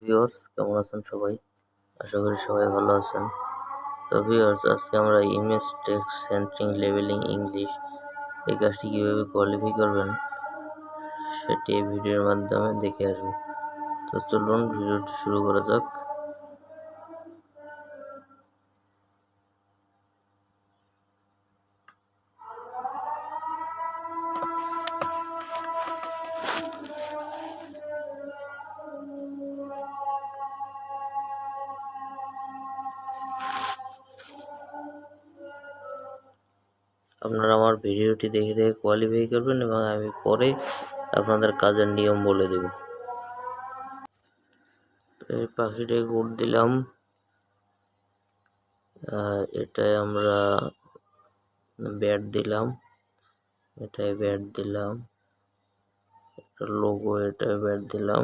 Viewers কেমন আছেন সবাই? আশা করি সবাই ভালো আছেন। তো ভিউয়ার্স আজকে আমরা ইমেজ টেক্সট সেন্ট্রিং লেবেলিং ইংলিশ এই কাজটি কীভাবে কোয়ালিফাই করবেন সেটি এই ভিডিওর মাধ্যমে দেখে আসবো। তো চলুন ভিডিওটি শুরু করা যাক। আপনারা আমার ভিডিওটি দেখে দেখে কোয়ালিফাই করবেন এবং আমি পরে আপনাদের কাজের নিয়ম বলে দেব। এই পাখিটায় কোড দিলাম, এটায় আমরা ব্যাট দিলাম, এটায় ব্যাট দিলাম, এটা লোগো, এটায় ব্যাট দিলাম,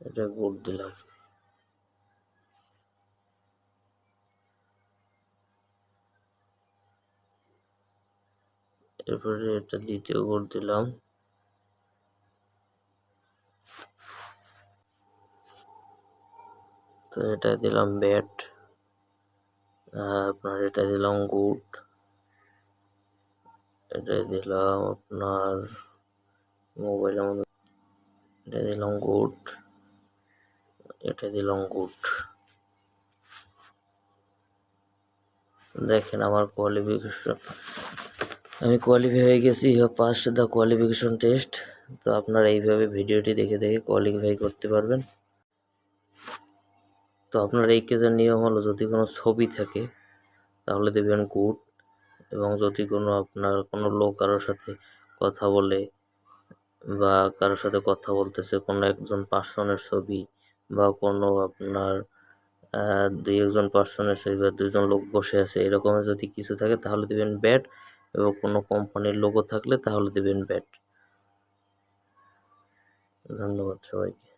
এটা কোড দিলাম। এরপরে এটা দ্বিতীয় কোড দিলাম, তো এটা দিলাম ব্যাট, আপনার এটা দিলাম গুড, এটা দিলাম আপনার মোবাইল, এটা দিলাম গুড, এটা দিলাম গুড। দেখেন আমার কোয়ালিফিকেশন, আমি কোয়ালিফাই হয়ে গেছি, পাস দ্য কোয়ালিফিকেশন টেস্ট। তো আপনারা এইভাবে ভিডিওটি দেখে দেখে কোয়ালিফাই করতে পারবেন। তো আপনার এই কেসের নিয়ম হলো, যদি কোনো ছবি থাকে তাহলে দেবেন গুড, এবং যদি আপনার কোনো লোক কারোর সাথে কথা বলে বা কারোর সাথে কথা বলতেছে, কোনো একজন পার্সনের ছবি বা কোনো আপনার দুই একজন পার্সনের ছবি বা দুজন লোক বসে আছে এরকম যদি কিছু থাকে তাহলে দেবেন ব্যাড, এবং কোনো কোম্পানির লোগো থাকলে তাহলে দেবেন ব্যাড। ধন্যবাদ সবাইকে।